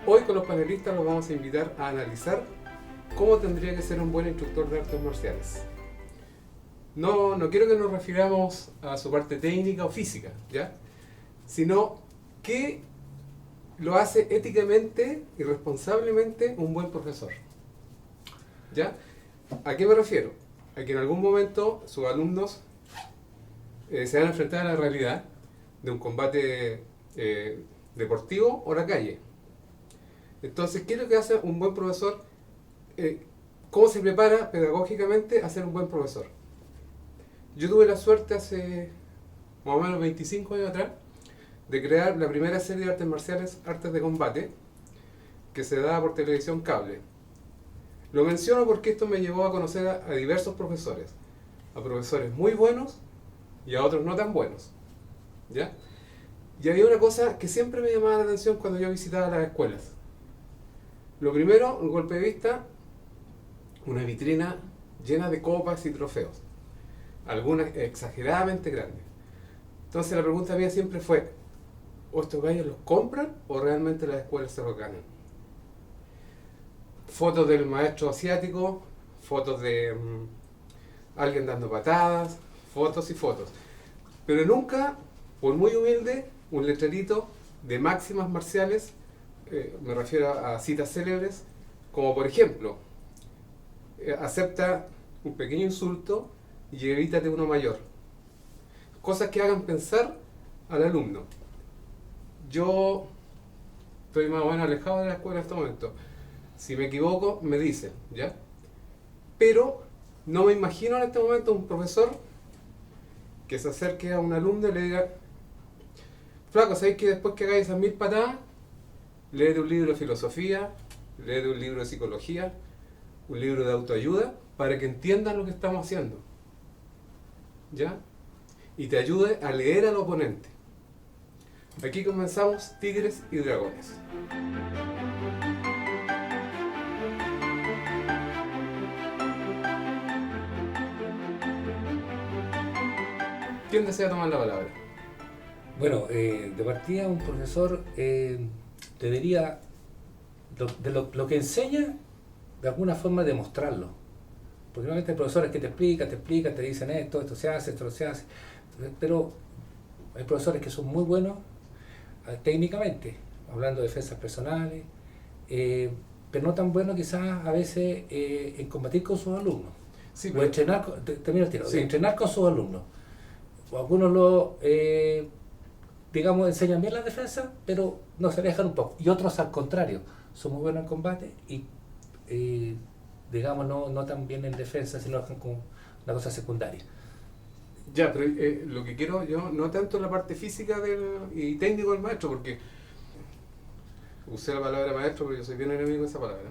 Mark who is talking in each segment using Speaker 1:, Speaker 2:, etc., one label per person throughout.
Speaker 1: Hoy con los panelistas los vamos a invitar a analizar cómo tendría que ser un buen instructor de artes marciales. No quiero que nos refiramos a su parte técnica o física, ¿ya? Sino qué lo hace éticamente y responsablemente un buen profesor. ¿Ya? ¿A qué me refiero? A que en algún momento sus alumnos se van a enfrentar a la realidad de un combate deportivo o la calle. Entonces, ¿qué es lo que hace un buen profesor? ¿Cómo se prepara pedagógicamente a ser un buen profesor? Yo tuve la suerte hace más o menos 25 años atrás de crear la primera serie de artes marciales, Artes de Combate, que se da por televisión cable. Lo menciono porque esto me llevó a conocer a diversos profesores, a profesores muy buenos y a otros no tan buenos, ¿ya? Y había una cosa que siempre me llamaba la atención cuando yo visitaba las escuelas. Lo primero, un golpe de vista, una vitrina llena de copas y trofeos, algunas exageradamente grandes. Entonces la pregunta mía siempre fue, ¿o estos gallos los compran o realmente las escuelas se los ganan? Fotos del maestro asiático, fotos de alguien dando patadas, fotos y fotos. Pero nunca, por muy humilde, un letrerito de máximas marciales, me refiero a citas célebres, como por ejemplo, acepta un pequeño insulto y evítate uno mayor. Cosas que hagan pensar al alumno. Yo estoy más o menos alejado de la escuela en este momento. Si me equivoco, me dicen, ¿ya? Pero no me imagino en este momento un profesor que se acerque a un alumno y le diga, flaco, ¿sabéis que después que hagáis esas 1000 patadas, léete un libro de filosofía, léete un libro de psicología, un libro de autoayuda, para que entiendas lo que estamos haciendo? ¿Ya? Y te ayude a leer al oponente. Aquí comenzamos Tigres y Dragones. ¿Quién desea tomar la palabra?
Speaker 2: Bueno, de partida un profesor debería, lo que enseña, de alguna forma demostrarlo. Porque normalmente hay profesores que te explican, te dicen esto se hace, esto no se hace. Pero hay profesores que son muy buenos técnicamente, hablando de defensas personales, pero no tan buenos quizás a veces en combatir con sus alumnos.
Speaker 1: Sí,
Speaker 2: O entrenar, termino el tiro,
Speaker 1: sí.
Speaker 2: entrenar con sus alumnos. O algunos lo, digamos, enseñan bien la defensa, pero no se dejan un poco. Y otros al contrario, son muy buenos en combate y, digamos, no tan bien en defensa, sino dejan como una cosa secundaria.
Speaker 1: Ya, pero lo que quiero yo, no tanto la parte física y técnico del maestro, porque usé la palabra maestro, pero yo soy bien enemigo de esa palabra.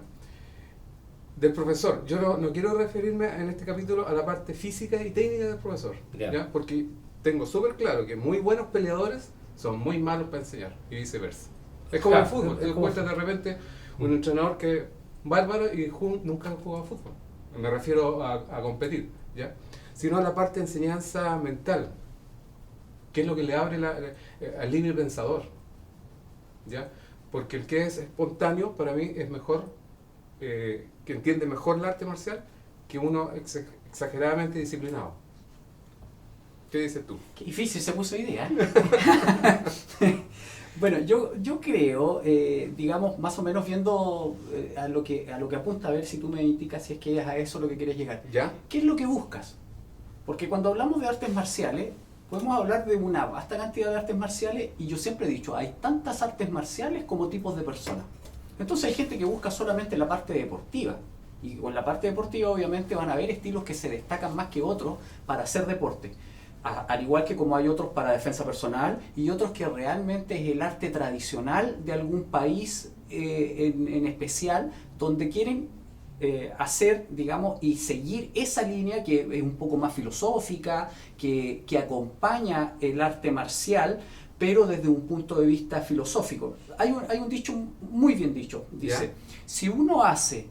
Speaker 1: Del profesor, yo no quiero referirme en este capítulo a la parte física y técnica del profesor, ¿ya? Porque tengo súper claro que muy buenos peleadores son muy malos para enseñar y viceversa. Es como el fútbol, te encuentras de repente un entrenador que es bárbaro y nunca ha jugado fútbol. Me refiero a competir, ¿ya? Sino a la parte de enseñanza mental, que es lo que le abre al libre pensador, ¿ya? Porque el que es espontáneo para mí es mejor, que entiende mejor el arte marcial que uno exageradamente disciplinado. ¿Qué dices tú?
Speaker 3: Qué difícil se puso idea. Bueno, yo creo, digamos, más o menos viendo a lo que apunta, a ver si tú me indicas si es que es a eso lo que quieres llegar.
Speaker 1: ¿Ya?
Speaker 3: ¿Qué es lo que buscas? Porque cuando hablamos de artes marciales, podemos hablar de una vasta cantidad de artes marciales y yo siempre he dicho, hay tantas artes marciales como tipos de personas. Entonces hay gente que busca solamente la parte deportiva. Y con la parte deportiva obviamente van a haber estilos que se destacan más que otros para hacer deporte. Al igual que como hay otros para defensa personal y otros que realmente es el arte tradicional de algún país en especial, donde quieren hacer, digamos, y seguir esa línea que es un poco más filosófica, que acompaña el arte marcial, pero desde un punto de vista filosófico. Hay un dicho muy bien dicho, dice,
Speaker 1: ¿Ya?
Speaker 3: si uno hace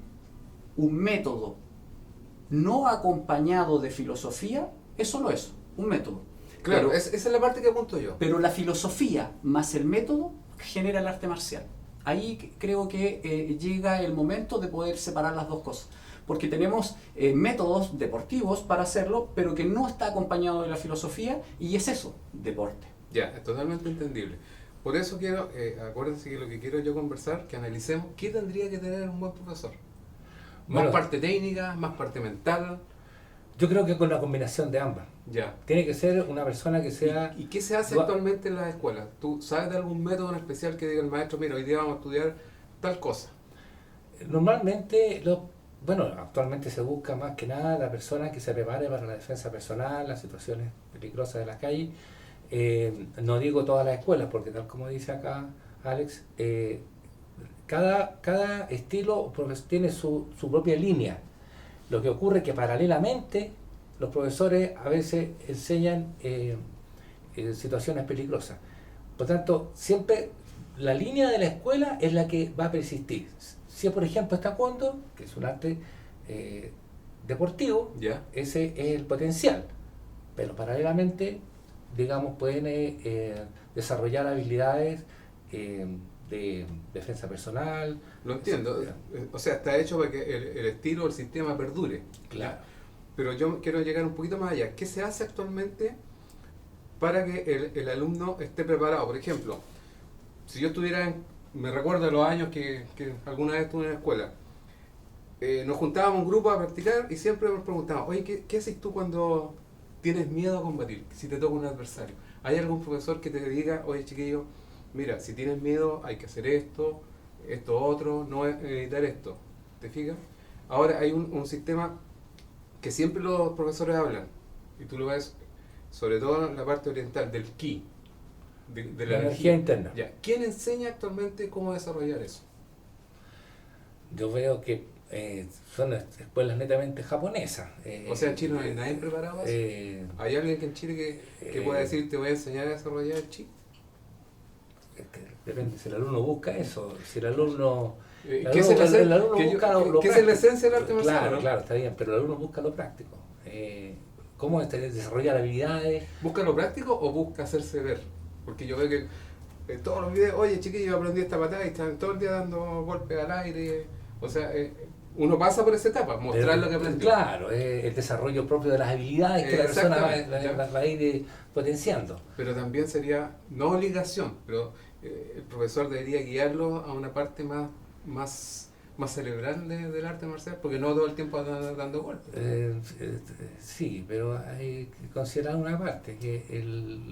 Speaker 3: un método no acompañado de filosofía, es solo eso, un método.
Speaker 1: Claro,
Speaker 3: Pero-
Speaker 1: esa es la parte que apunto yo.
Speaker 3: Pero la filosofía más el método genera el arte marcial. Ahí creo que llega el momento de poder separar las dos cosas. Porque tenemos métodos deportivos para hacerlo, pero que no está acompañado de la filosofía, y es eso, deporte.
Speaker 1: Ya, es totalmente entendible. Por eso quiero, acuérdense que lo que quiero yo conversar, que analicemos qué tendría que tener un buen profesor. Más
Speaker 2: Bueno,
Speaker 1: parte técnica, más parte mental.
Speaker 2: yo creo que con la combinación de ambas.
Speaker 1: Ya.
Speaker 2: Tiene que ser una persona que sea...
Speaker 1: ¿Y qué se hace
Speaker 2: Gua-
Speaker 1: actualmente en las escuelas? ¿Tú sabes de algún método en especial que diga el maestro, mira, hoy día vamos a estudiar tal cosa?
Speaker 2: Normalmente, bueno, actualmente se busca más que nada la persona que se prepare para la defensa personal, las situaciones peligrosas de la calle. No digo todas las escuelas, porque tal como dice acá Alex, cada estilo tiene su propia línea. Lo que ocurre es que paralelamente los profesores a veces enseñan situaciones peligrosas. Por tanto, siempre la línea de la escuela es la que va a persistir. Si por ejemplo está taekwondo, que es un arte deportivo,
Speaker 1: Ya.
Speaker 2: ese es el potencial. Pero paralelamente, digamos, pueden desarrollar habilidades de defensa personal.
Speaker 1: Lo entiendo. O sea, está hecho para que el estilo, el sistema perdure.
Speaker 2: Claro.
Speaker 1: Pero yo quiero llegar un poquito más allá. ¿Qué se hace actualmente para que el alumno esté preparado? Por ejemplo, si yo estuviera me recuerdo los años que alguna vez estuve en la escuela, nos juntábamos un grupo a practicar y siempre nos preguntaban, oye, ¿qué haces tú cuando tienes miedo a combatir? Si te toca un adversario. ¿Hay algún profesor que te diga, oye chiquillo, mira, si tienes miedo hay que hacer esto, esto otro, no evitar esto? ¿Te fijas? Ahora hay un sistema que siempre los profesores hablan, y tú lo ves, sobre todo en la parte oriental, del ki, de
Speaker 2: La energía interna.
Speaker 1: Ya. ¿Quién enseña actualmente cómo desarrollar eso?
Speaker 2: Yo veo que son escuelas netamente japonesas.
Speaker 1: O sea, en Chile no hay nadie preparado para eso. ¿Hay alguien que en Chile que pueda decir, te voy a enseñar a desarrollar el chi?
Speaker 2: Depende, si el alumno busca eso, si el alumno...
Speaker 1: ¿Qué es
Speaker 2: el alumno busca lo
Speaker 1: ¿qué es la
Speaker 2: práctico.
Speaker 1: esencia del arte marcial?
Speaker 2: Claro,
Speaker 1: ¿no?
Speaker 2: claro, está bien, pero el alumno busca lo práctico. ¿Cómo desarrollar habilidades?
Speaker 1: ¿Busca lo práctico o busca hacerse ver? Porque yo veo que en todos los videos, oye chiquillo, aprendí esta patada y están todo el día dando golpes al aire. O sea, uno pasa por esa etapa, mostrar lo que aprendió.
Speaker 2: Claro, el desarrollo propio de las habilidades que la persona va a ir potenciando.
Speaker 1: Pero también sería, no obligación, pero el profesor debería guiarlo a una parte más cerebral del arte marcial, porque no todo el tiempo anda dando golpes.
Speaker 2: Sí, pero hay que considerar una parte, que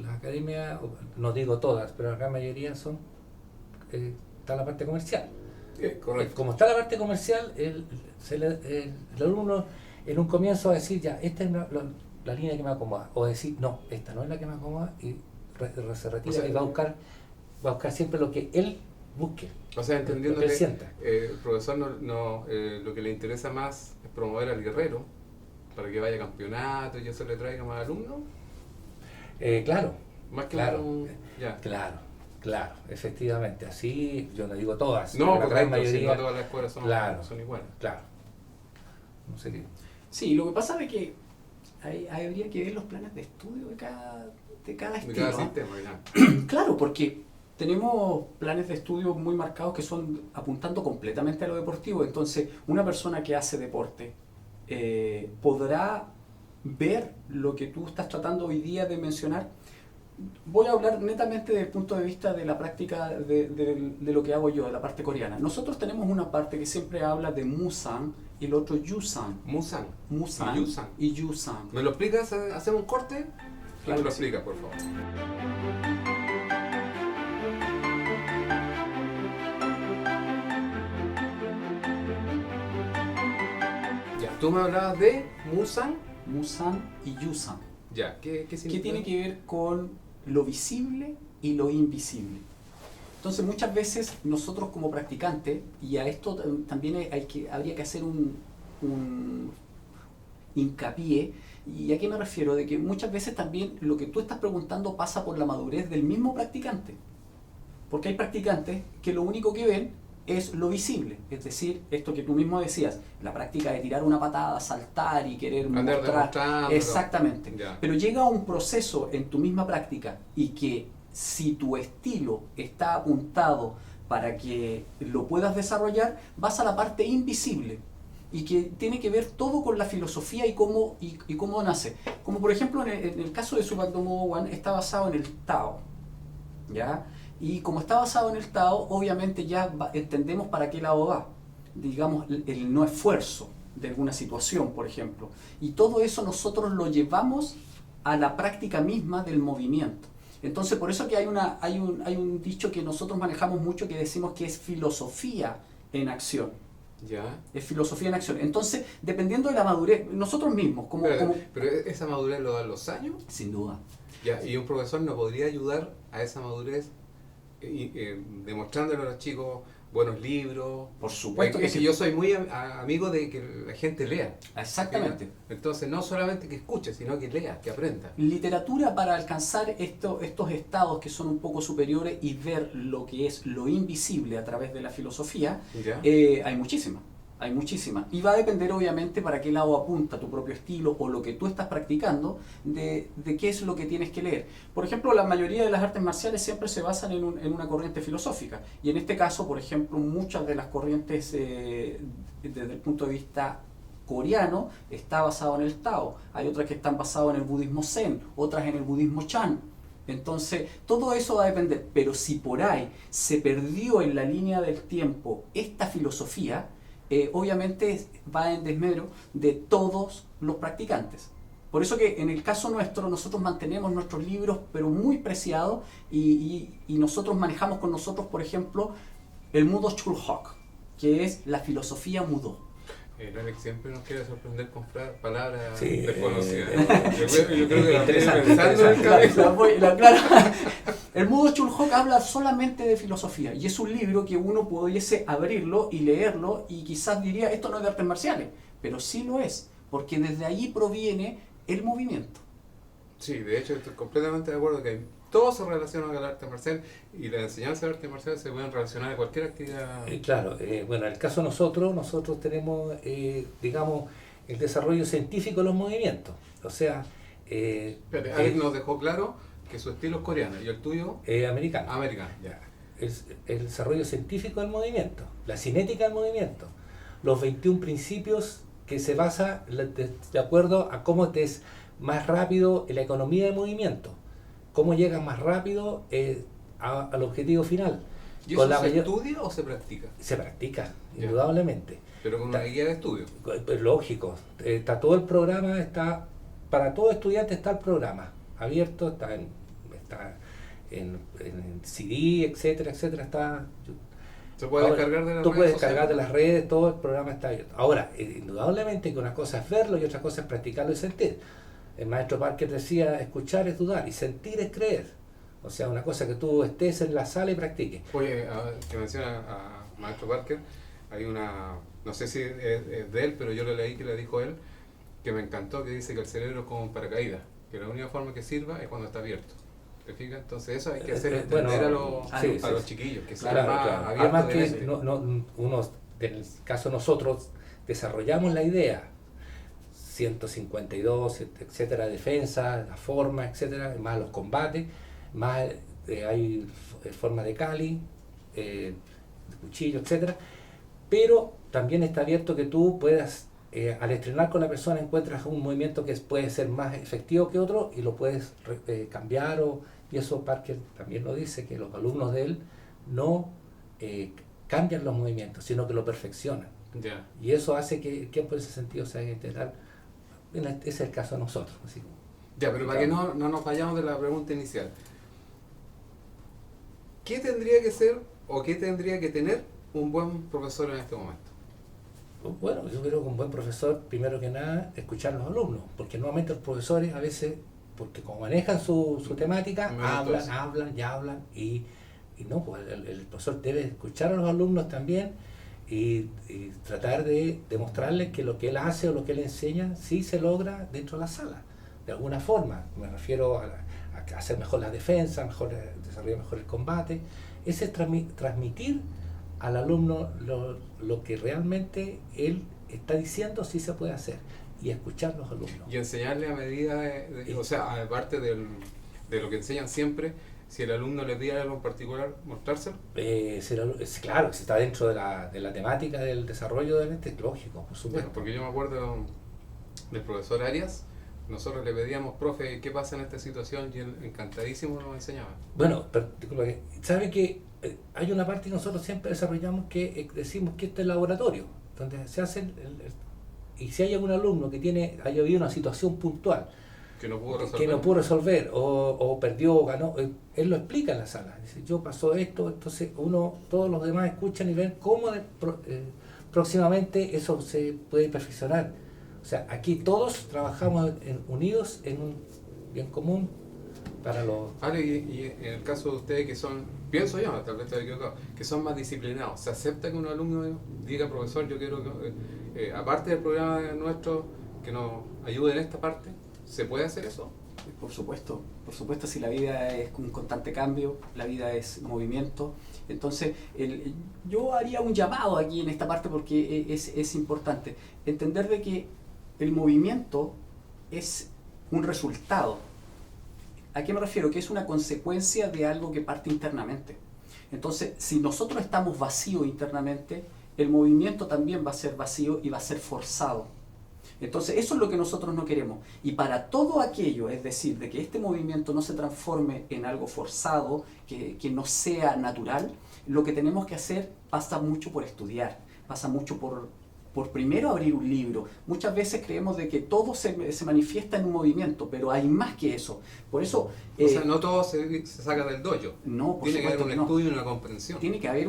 Speaker 2: las academias, no digo todas, pero la gran mayoría está la parte comercial.
Speaker 1: Correcto.
Speaker 2: Como está la parte comercial, el alumno en un comienzo va a decir, ya, esta es la línea que me acomoda, o decir, no, esta no es la que me acomoda, y se retira,
Speaker 1: O sea,
Speaker 2: y va a buscar siempre lo que él busque.
Speaker 1: O sea, entendiendo
Speaker 2: lo que él
Speaker 1: que
Speaker 2: sienta.
Speaker 1: el profesor lo que le interesa más es promover al guerrero para que vaya a campeonato y eso le traiga más alumnos,
Speaker 2: Claro,
Speaker 1: más que
Speaker 2: claro,
Speaker 1: ya.
Speaker 2: claro, efectivamente, así, yo no digo todas,
Speaker 1: No,
Speaker 2: pero la gran
Speaker 1: correcto, si
Speaker 2: mayoría,
Speaker 1: no todas las escuelas son iguales.
Speaker 2: claro, no sé qué.
Speaker 3: Sí, lo que pasa es que habría que ver los planes de estudio de cada
Speaker 1: De
Speaker 3: estilo.
Speaker 1: cada
Speaker 3: ¿ah?
Speaker 1: sistema, ya.
Speaker 3: Claro, porque tenemos planes de estudio muy marcados que son apuntando completamente a lo deportivo. Entonces, una persona que hace deporte podrá ver lo que tú estás tratando hoy día de mencionar. Voy a hablar netamente desde el punto de vista de la práctica de lo que hago yo, de la parte coreana. Nosotros tenemos una parte que siempre habla de Musan y el otro Yusan.
Speaker 1: Musan.
Speaker 3: Musan
Speaker 1: Y Yusan.
Speaker 3: y Yusan.
Speaker 1: ¿Me lo explicas? ¿Hacemos un corte?
Speaker 3: Claro
Speaker 1: Me lo
Speaker 3: que sí.
Speaker 1: explicas, por favor. Ya, tú me hablabas de Musan.
Speaker 3: Musan y Yusan.
Speaker 1: Ya, ¿qué
Speaker 3: ¿Qué
Speaker 1: significa?
Speaker 3: tiene que ver con lo visible y lo invisible? Entonces muchas veces nosotros como practicantes, y a esto también habría que hacer un hincapié, ¿y a qué me refiero? De que muchas veces también lo que tú estás preguntando pasa por la madurez del mismo practicante. Porque hay practicantes que lo único que ven es lo visible, es decir, esto que tú mismo decías, la práctica de tirar una patada, saltar y querer
Speaker 1: Andar
Speaker 3: mostrar.
Speaker 1: demostrándolo.
Speaker 3: Exactamente.
Speaker 1: Ya.
Speaker 3: Pero llega un proceso en tu misma práctica y que si tu estilo está apuntado para que lo puedas desarrollar, vas a la parte invisible y que tiene que ver todo con la filosofía y cómo nace. Como por ejemplo en el caso de Subhak Domo One está basado en el Tao, ¿ya? Y como está basado en el Tao, obviamente ya entendemos para qué lado va. Digamos, el no esfuerzo de alguna situación, por ejemplo. Y todo eso nosotros lo llevamos a la práctica misma del movimiento. Entonces, por eso que hay un dicho que nosotros manejamos mucho que decimos que es filosofía en acción.
Speaker 1: Ya.
Speaker 3: Es filosofía en acción. Entonces, dependiendo de la madurez, nosotros mismos,
Speaker 1: Pero esa madurez lo dan los años.
Speaker 3: Sin duda.
Speaker 1: Ya, y un profesor nos podría ayudar a esa madurez demostrándole a los chicos buenos libros.
Speaker 3: Por supuesto
Speaker 1: Es
Speaker 3: que
Speaker 1: que
Speaker 3: sí.
Speaker 1: Yo soy muy amigo de que la gente lea.
Speaker 3: Exactamente.
Speaker 1: ¿Ya? Entonces, no solamente que escuche, sino que lea, que aprenda.
Speaker 3: Literatura para alcanzar estos estados que son un poco superiores y ver lo que es lo invisible a través de la filosofía,
Speaker 1: ¿Ya?
Speaker 3: hay muchísimas. Hay muchísimas. Y va a depender obviamente para qué lado apunta tu propio estilo o lo que tú estás practicando, de qué es lo que tienes que leer. Por ejemplo, la mayoría de las artes marciales siempre se basan en una corriente filosófica. Y en este caso, por ejemplo, muchas de las corrientes desde el punto de vista coreano está basado en el Tao. Hay otras que están basadas en el budismo Zen, otras en el budismo Chan. Entonces, todo eso va a depender. Pero si por ahí se perdió en la línea del tiempo esta filosofía, obviamente va en desmedro de todos los practicantes. Por eso que en el caso nuestro, nosotros mantenemos nuestros libros, pero muy preciados, y nosotros manejamos con nosotros, por ejemplo, el Mudo Chul Hok, que es la filosofía Mudo.
Speaker 1: Alex siempre nos quiere sorprender con palabras
Speaker 2: Sí,
Speaker 1: desconocidas. Yo creo que la
Speaker 2: interesante,
Speaker 1: pensando en el cabeza.
Speaker 3: Claro. El Mudo Chul Hok habla solamente de filosofía y es un libro que uno pudiese abrirlo y leerlo y quizás diría, esto no es de artes marciales, pero sí lo es, porque desde allí proviene el movimiento.
Speaker 1: Sí, de hecho estoy completamente de acuerdo que todo se relaciona con el arte marcial y la enseñanza del arte marcial se pueden relacionar a cualquier actividad.
Speaker 2: Claro, bueno, en el caso de nosotros tenemos, digamos, el desarrollo científico de los movimientos. O sea,
Speaker 1: Espérate, Alex nos dejó claro que su estilo es coreano y el tuyo
Speaker 2: americano.
Speaker 1: americano. Ya.
Speaker 2: El desarrollo científico del movimiento, la cinética del movimiento, los 21 principios que se basa de acuerdo a cómo te es más rápido en la economía de movimiento, cómo llegas más rápido al objetivo final.
Speaker 1: ¿Y eso se estudia o se practica?
Speaker 2: Se practica,
Speaker 1: Ya.
Speaker 2: Indudablemente.
Speaker 1: Pero con una guía de estudio.
Speaker 2: Pues lógico, está todo el programa, para todo estudiante está el programa abierto, está en CD, etcétera, etcétera,
Speaker 1: Se puede
Speaker 2: ahora,
Speaker 1: descargar de las
Speaker 2: tú
Speaker 1: redes
Speaker 2: puedes
Speaker 1: sociales.
Speaker 2: descargar de las redes, todo el programa está abierto. Ahora, indudablemente que una cosa es verlo y otra cosa es practicarlo y sentir. El maestro Parker decía, escuchar es dudar y sentir es creer. O sea, una cosa que tú estés en la sala y practiques.
Speaker 1: Oye, que menciona a Maestro Parker, hay una, no sé si es de él, pero yo lo leí que le dijo él, que me encantó, que dice que el cerebro es como un paracaídas, que la única forma que sirva es cuando está abierto. ¿Te fijas? Entonces eso hay que hacer entender
Speaker 2: bueno,
Speaker 1: a los chiquillos, que sean
Speaker 2: Claro,
Speaker 1: más
Speaker 2: claro.
Speaker 1: abiertos
Speaker 2: Además
Speaker 1: de
Speaker 2: que
Speaker 1: mente.
Speaker 2: en el caso de nosotros, desarrollamos la idea, 152, etcétera, defensa, la forma, etcétera, más los combates, más hay formas de cali, de cuchillo, etcétera, pero también está abierto que tú puedas, al estrenar con la persona, encuentras un movimiento que puede ser más efectivo que otro y lo puedes cambiar, y eso Parker también lo dice, que los alumnos de él no cambian los movimientos, sino que lo perfeccionan.
Speaker 1: Ya.
Speaker 2: Y eso hace que por ese sentido se haga integral. Ese es el caso de nosotros. Así.
Speaker 1: Ya, pero para que no nos vayamos de la pregunta inicial. ¿Qué tendría que ser o qué tendría que tener un buen profesor en este momento?
Speaker 2: Bueno, yo creo que un buen profesor, primero que nada, escuchar a los alumnos, porque nuevamente los profesores a veces, porque como manejan su temática, hablan y no, pues el profesor debe escuchar a los alumnos también y tratar de demostrarles que lo que él hace o lo que él enseña sí se logra dentro de la sala, de alguna forma. Me refiero a hacer mejor la defensa, desarrollar mejor el combate. Ese es transmitir al alumno lo que realmente él está diciendo sí se puede hacer, y escuchar a los alumnos.
Speaker 1: Y enseñarle a medida, o sea, aparte de lo que enseñan siempre, si el alumno le pide algo en particular, mostrárselo.
Speaker 2: Claro, si está dentro de la temática del desarrollo del ente, lógico, por supuesto.
Speaker 1: Bueno, porque yo me acuerdo del profesor Arias, nosotros le pedíamos, profe, ¿qué pasa en esta situación? Y él encantadísimo nos enseñaba.
Speaker 2: Bueno, pero sabe que hay una parte que nosotros siempre desarrollamos que decimos que este es el laboratorio, donde se hace y si hay algún alumno que haya habido una situación puntual
Speaker 1: Que no pudo resolver.
Speaker 2: que no pudo resolver o perdió o ganó, él lo explica en la sala. Dice, yo pasó esto, entonces todos los demás escuchan y ven cómo próximamente eso se puede perfeccionar. O sea, aquí todos trabajamos unidos en un bien común para los...
Speaker 1: Vale, y en el caso de ustedes que son, pienso yo, tal vez estoy equivocado, que son más disciplinados, ¿se acepta que un alumno diga, profesor, yo quiero que, aparte del programa nuestro, que nos ayude en esta parte? ¿Se puede hacer eso?
Speaker 3: Por supuesto, si la vida es un constante cambio, la vida es movimiento. Entonces, yo haría un llamado aquí en esta parte porque es importante entender de que el movimiento es un resultado. ¿A qué me refiero? Que es una consecuencia de algo que parte internamente. Entonces, si nosotros estamos vacíos internamente, el movimiento también va a ser vacío y va a ser forzado. Entonces, eso es lo que nosotros no queremos. Y para todo aquello, es decir, de que este movimiento no se transforme en algo forzado, que no sea natural, lo que tenemos que hacer pasa mucho por estudiar, pasa mucho por primero abrir un libro. Muchas veces creemos de que todo se manifiesta en un movimiento, pero hay más que eso. Por eso...
Speaker 1: o sea, no todo se saca del dojo.
Speaker 3: No, por
Speaker 1: Tiene que haber
Speaker 3: supuesto
Speaker 1: un
Speaker 3: que no.
Speaker 1: estudio y una comprensión.
Speaker 3: Tiene que haber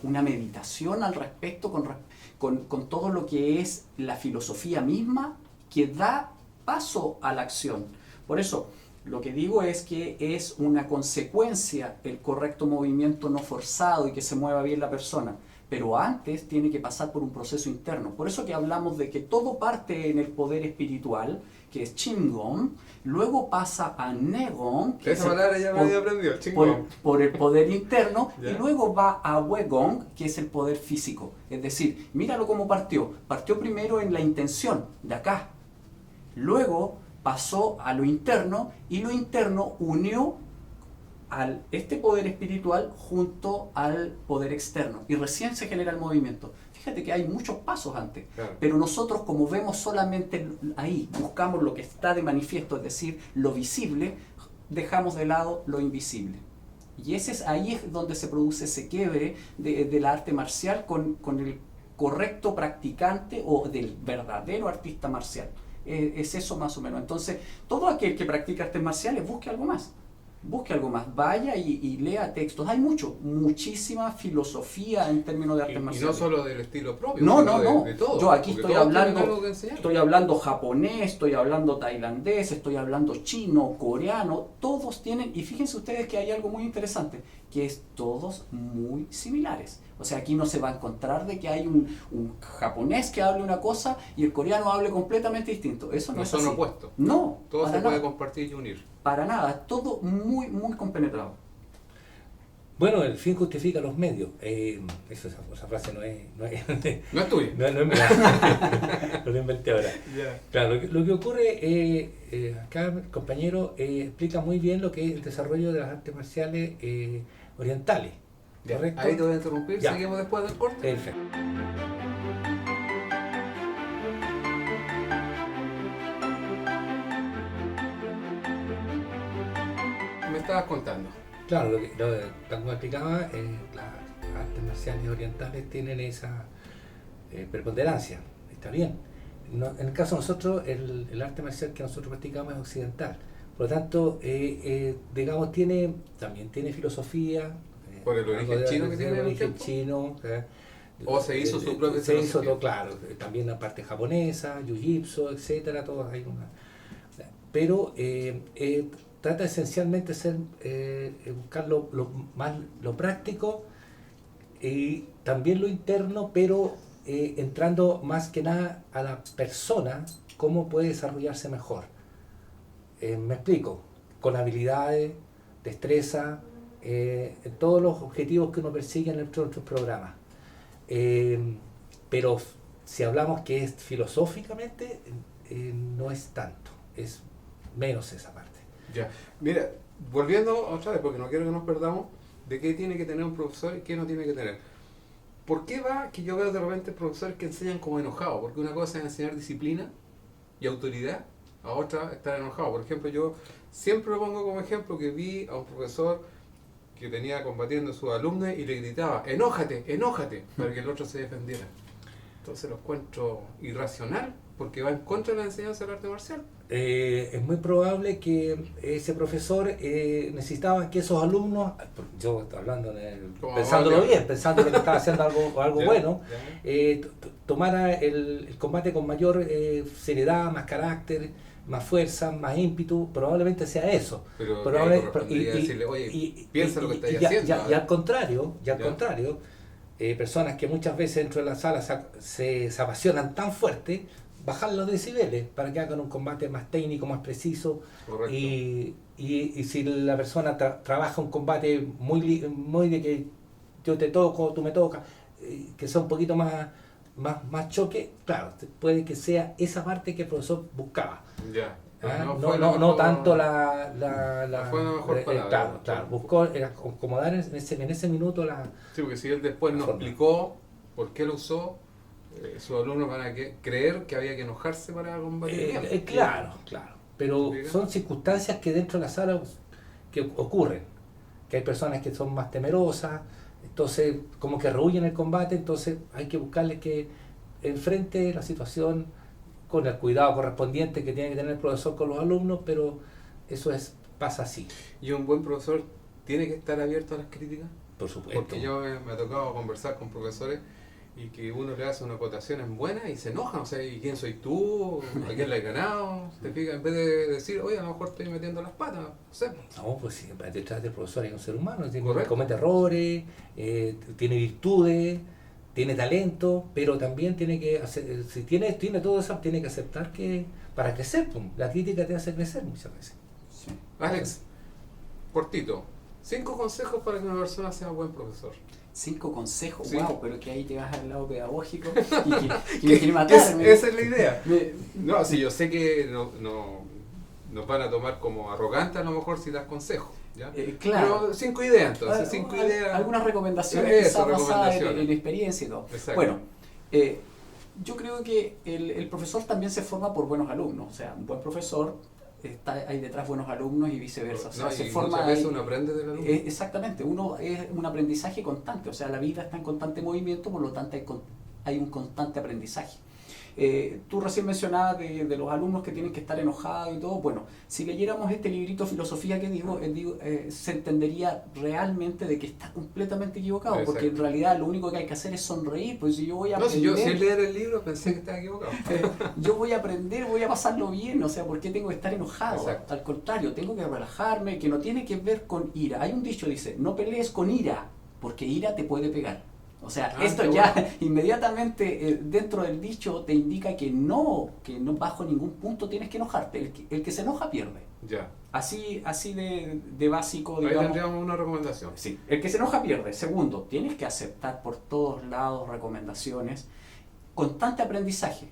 Speaker 3: una meditación al respecto con todo lo que es la filosofía misma que da paso a la acción. Por eso, lo que digo es que es una consecuencia el correcto movimiento no forzado y que se mueva bien la persona. Pero antes tiene que pasar por un proceso interno. Por eso que hablamos de que todo parte en el poder espiritual, que es Qigong, luego pasa a Negong, que
Speaker 1: Esa palabra ya me había aprendido,
Speaker 3: por el poder interno,
Speaker 1: Ya.
Speaker 3: y luego va a Wegong, que es el poder físico. Es decir, míralo cómo partió. Partió primero en la intención, de acá. Luego pasó a lo interno, y lo interno unió este poder espiritual junto al poder externo, y recién se genera el movimiento. Fíjate que hay muchos pasos antes,
Speaker 1: Claro.
Speaker 3: pero nosotros, como vemos solamente ahí, buscamos lo que está de manifiesto, es decir, lo visible, dejamos de lado lo invisible. Y ahí es donde se produce ese quiebre del arte marcial con el correcto practicante o del verdadero artista marcial. Es eso más o menos. Entonces, todo aquel que practica artes marciales busque algo más. Busque algo más, vaya y lea textos. Hay muchísima filosofía en términos de artes
Speaker 1: Y no
Speaker 3: marciales.
Speaker 1: solo del estilo propio,
Speaker 3: No,
Speaker 1: sino
Speaker 3: no.
Speaker 1: de todo.
Speaker 3: Yo aquí
Speaker 1: porque
Speaker 3: estoy
Speaker 1: todos tienen algo que
Speaker 3: hablando,
Speaker 1: enseñar.
Speaker 3: estoy hablando japonés, estoy hablando tailandés, estoy hablando chino, coreano, todos tienen, y fíjense ustedes que hay algo muy interesante, que es todos muy similares. O sea, aquí no se va a encontrar de que hay un japonés que hable una cosa y el coreano hable completamente distinto. Eso no
Speaker 1: No
Speaker 3: es
Speaker 1: son
Speaker 3: así.
Speaker 1: opuestos.
Speaker 3: No,
Speaker 1: Todo
Speaker 3: para
Speaker 1: se puede
Speaker 3: nada.
Speaker 1: compartir y unir.
Speaker 3: Para nada, todo muy, muy compenetrado.
Speaker 2: Bueno, el fin justifica los medios. Esa frase no es
Speaker 1: No es tuyo.
Speaker 2: no es mía. Lo inventé ahora.
Speaker 1: Ya.
Speaker 2: Claro, lo que ocurre, acá el compañero explica muy bien lo que es el desarrollo de las artes marciales orientales.
Speaker 1: Ya,
Speaker 2: ¿Correcto?
Speaker 1: ahí te voy a interrumpir,
Speaker 2: Ya.
Speaker 1: seguimos después del corte.
Speaker 2: Perfecto.
Speaker 1: Me estabas contando.
Speaker 2: Claro, tal como explicaba, las artes marciales orientales tienen esa preponderancia, está bien. En el caso de nosotros, el arte marcial que nosotros practicamos es occidental. Por lo tanto, digamos, también tiene filosofía.
Speaker 1: Por el origen chino que tiene en el
Speaker 2: origen
Speaker 1: tiempo.
Speaker 2: chino.
Speaker 1: O se hizo su propia
Speaker 2: Se hizo
Speaker 1: filosofía.
Speaker 2: todo, claro. También la parte japonesa, jiu-jitsu, etcétera, todo hay una. Pero trata esencialmente de buscar lo práctico y también lo interno, pero entrando más que nada a la persona, cómo puede desarrollarse mejor. Me explico, con habilidades, destreza, en todos los objetivos que uno persigue en nuestros programas. Pero si hablamos que es filosóficamente, no es tanto, es menos esa parte.
Speaker 1: Ya, mira, volviendo otra vez, porque no quiero que nos perdamos, de qué tiene que tener un profesor y qué no tiene que tener. ¿Por qué va que yo veo de repente profesores que enseñan como enojados? Porque una cosa es enseñar disciplina y autoridad, a otra estar enojado. Por ejemplo, yo siempre lo pongo como ejemplo que vi a un profesor que tenía combatiendo a sus alumnos y le gritaba, enójate, enójate, para que el otro se defendiera. Entonces lo encuentro irracional, porque va en contra de la enseñanza del arte marcial.
Speaker 2: Es muy probable que ese profesor necesitaba que esos alumnos, yo hablando pensándolo bien, pensando que estaba haciendo algo bueno, tomara el combate con mayor seriedad, más carácter, más fuerza, más ímpetu. Probablemente sea eso.
Speaker 1: Pero
Speaker 2: y
Speaker 1: decirle, oye, piensa lo que estáis haciendo.
Speaker 2: Y al contrario, personas que muchas veces dentro de la sala se apasionan tan fuerte, bajar los decibeles para que hagan un combate más técnico, más preciso.
Speaker 1: Correcto.
Speaker 2: Y si la persona trabaja un combate muy de que yo te toco, tú me tocas, que sea un poquito más choque, claro, puede que sea esa parte que el profesor buscaba.
Speaker 1: Ya.
Speaker 2: No tanto la
Speaker 1: fue la mejor palabra.
Speaker 2: Claro, buscó acomodar en ese minuto la...
Speaker 1: Sí, porque si él después nos explicó por qué lo usó, sus alumnos van a creer que había que enojarse para combatir.
Speaker 2: Claro. Pero son circunstancias que dentro de la sala que ocurren, que hay personas que son más temerosas, entonces como que rehuyen el combate, entonces hay que buscarles que enfrente la situación con el cuidado correspondiente que tiene que tener el profesor con los alumnos, pero eso pasa así.
Speaker 1: ¿Y un buen profesor tiene que estar abierto a las críticas?
Speaker 2: Por supuesto.
Speaker 1: Porque yo me ha tocado conversar con profesores y que uno le hace una acotación en buena y se enojan, o sea, ¿y quién soy tú? ¿A quién le has ganado? ¿Te fijas? En vez de decir, oye, a lo mejor estoy metiendo las patas, no sé.
Speaker 2: No, pues sí, detrás del profesor hay un ser humano,
Speaker 1: Correcto.
Speaker 2: comete errores, tiene virtudes, tiene talento, pero también tiene que hacer, si tiene todo eso, tiene que aceptar que para crecer, pues, la crítica te hace crecer muchas veces.
Speaker 3: Sí.
Speaker 1: Alex, cortito, 5 consejos para que una persona sea un buen profesor.
Speaker 3: 5 consejos,
Speaker 1: Sí.
Speaker 3: wow, pero que ahí te vas al lado pedagógico y que me quiere matar.
Speaker 1: Esa es la idea. No, sí, yo sé que nos van a tomar como arrogantes a lo mejor si das consejos. ¿Ya?
Speaker 3: Claro.
Speaker 1: Pero 5 ideas entonces, 5 ideas.
Speaker 3: Algunas recomendaciones
Speaker 1: Eso,
Speaker 3: quizás basadas
Speaker 1: recomendaciones.
Speaker 3: en experiencia y todo.
Speaker 1: Exacto.
Speaker 3: Bueno, yo creo que el profesor también se forma por buenos alumnos. O sea, un buen profesor hay detrás buenos alumnos y viceversa. O sea,
Speaker 1: No,
Speaker 3: se
Speaker 1: y
Speaker 3: forma
Speaker 1: muchas veces
Speaker 3: ahí.
Speaker 1: uno aprende del alumno.
Speaker 3: Exactamente, uno es un aprendizaje constante. O sea, la vida está en constante movimiento, por lo tanto hay un constante aprendizaje. Tú recién mencionabas de los alumnos que tienen que estar enojados y todo. Bueno, si leyéramos este librito Filosofía que digo, se entendería realmente de que está completamente equivocado.
Speaker 1: Exacto.
Speaker 3: Porque en realidad lo único que hay que hacer es sonreír. Pues si yo voy a
Speaker 1: No, si yo
Speaker 3: aprender,
Speaker 1: sin leer el libro pensé que estaba equivocado.
Speaker 3: yo voy a aprender, voy a pasarlo bien. O sea, ¿por qué tengo que estar enojado?
Speaker 1: Exacto.
Speaker 3: Al contrario, tengo que relajarme, que no tiene que ver con ira. Hay un dicho, dice, no pelees con ira, porque ira te puede pegar. O sea, esto ya inmediatamente dentro del dicho te indica que no bajo ningún punto tienes que enojarte. El que se enoja pierde.
Speaker 1: Ya.
Speaker 3: Así de básico,
Speaker 1: Ahí
Speaker 3: digamos.
Speaker 1: tendríamos una recomendación.
Speaker 3: Sí, el que se enoja pierde. Segundo, tienes que aceptar por todos lados recomendaciones. Constante aprendizaje.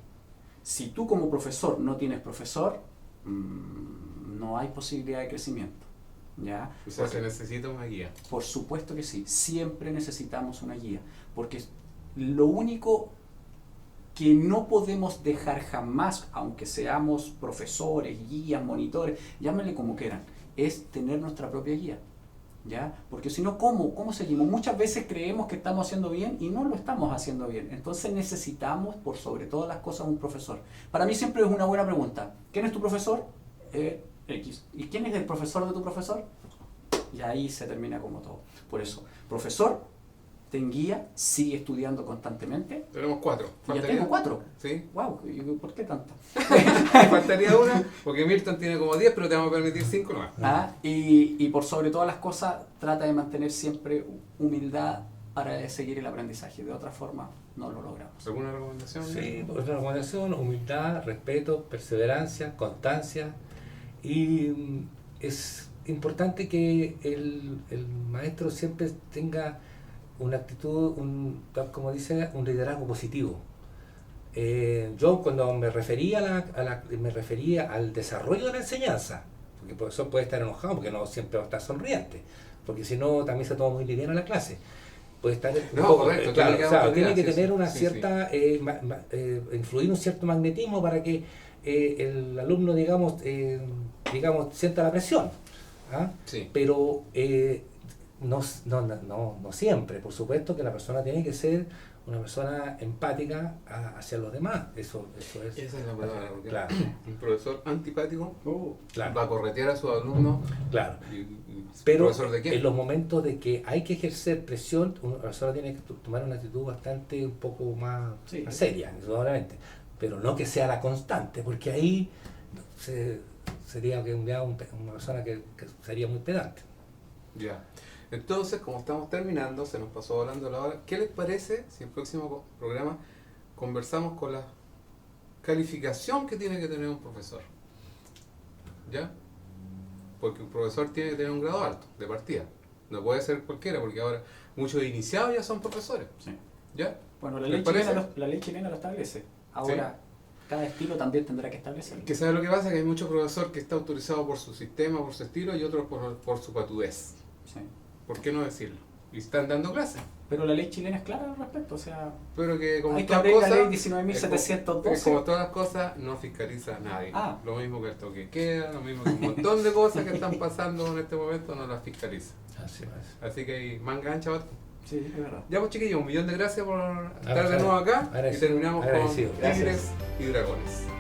Speaker 3: Si tú como profesor no tienes profesor, no hay posibilidad de crecimiento. ¿Ya?
Speaker 1: O sea, se necesita una guía.
Speaker 3: Por supuesto que sí, siempre necesitamos una guía, porque lo único que no podemos dejar jamás, aunque seamos profesores, guías, monitores, llámenle como quieran, es tener nuestra propia guía. ¿Ya? Porque si no, ¿cómo seguimos? Muchas veces creemos que estamos haciendo bien y no lo estamos haciendo bien. Entonces necesitamos, por sobre todas las cosas, un profesor. Para mí siempre es una buena pregunta. ¿Quién es tu profesor? X. ¿Y quién es el profesor de tu profesor? Y ahí se termina como todo. Por eso, profesor, ten guía, sigue estudiando constantemente.
Speaker 1: Tenemos 4.
Speaker 3: Ya tengo 4.
Speaker 1: Sí.
Speaker 3: Wow, ¿por qué tanto?
Speaker 1: Faltaría una, porque Milton tiene como 10, pero te vamos a permitir 5 nomás.
Speaker 3: Y por sobre todas las cosas, trata de mantener siempre humildad para seguir el aprendizaje. De otra forma, no lo logramos.
Speaker 1: ¿Alguna recomendación?
Speaker 2: Sí, otra recomendación, humildad, respeto, perseverancia, constancia, y es importante que el maestro siempre tenga una actitud, como dice, un liderazgo positivo. Yo cuando me refería me refería al desarrollo de la enseñanza, porque el profesor puede estar enojado porque no siempre va a estar sonriente, porque si no también se toma muy liviana la clase. Puede estar un
Speaker 1: No,
Speaker 2: poco,
Speaker 1: correcto,
Speaker 2: claro,
Speaker 1: tiene que
Speaker 2: o sea,
Speaker 1: haber
Speaker 2: tiene que
Speaker 1: autoridad,
Speaker 2: tener
Speaker 1: sí,
Speaker 2: una
Speaker 1: sí,
Speaker 2: cierta, influir un cierto magnetismo para que el alumno, digamos, sienta la presión. ¿Ah?
Speaker 1: Sí.
Speaker 2: Pero no siempre. Por supuesto que la persona tiene que ser una persona empática hacia los demás. Eso es.
Speaker 1: Esa es la palabra, porque
Speaker 2: Claro,
Speaker 1: un profesor antipático
Speaker 2: claro,
Speaker 1: va a corretear a sus alumnos.
Speaker 2: claro.
Speaker 1: Y
Speaker 2: Pero
Speaker 1: ¿profesor de quién?
Speaker 2: en los momentos de que hay que ejercer presión, una persona tiene que tomar una actitud un poco más,
Speaker 3: Sí.
Speaker 2: más seria, indudablemente. Pero no que sea la constante, porque ahí sería una persona que sería muy pedante.
Speaker 1: Ya. Entonces, como estamos terminando, se nos pasó volando la hora. ¿Qué les parece si en el próximo programa conversamos con la calificación que tiene que tener un profesor? ¿Ya? Porque un profesor tiene que tener un grado alto, de partida. No puede ser cualquiera, porque ahora muchos iniciados ya son profesores.
Speaker 3: Sí.
Speaker 1: ¿Ya?
Speaker 3: Bueno, la
Speaker 1: ¿Les
Speaker 3: ley,
Speaker 1: parece?
Speaker 3: la ley chilena lo establece. Ahora, cada estilo también tendrá que establecerlo.
Speaker 1: Que sabe lo que pasa, que hay muchos profesores que está autorizado por su sistema, por su estilo, y otros por su patudez.
Speaker 3: Sí.
Speaker 1: ¿Por qué no decirlo? Y están dando clases.
Speaker 3: Pero la ley chilena es clara al respecto, o sea,
Speaker 1: Pero que como
Speaker 3: hay que
Speaker 1: todas
Speaker 3: abrir la
Speaker 1: cosas,
Speaker 3: ley 19.712.
Speaker 1: como todas las cosas, no fiscaliza a nadie.
Speaker 3: Ah.
Speaker 1: Lo mismo que el toque de queda, lo mismo que un montón de cosas que están pasando en este momento, no las fiscaliza.
Speaker 2: Así es.
Speaker 1: Así que hay manga ancha, Batco.
Speaker 3: Sí, es verdad.
Speaker 1: Ya pues chiquillos, 1.000.000 de gracias por estar de
Speaker 2: Agradecido.
Speaker 1: nuevo acá y
Speaker 2: Agradecido.
Speaker 1: terminamos con
Speaker 2: Agradecido.
Speaker 1: Tigres y Dragones.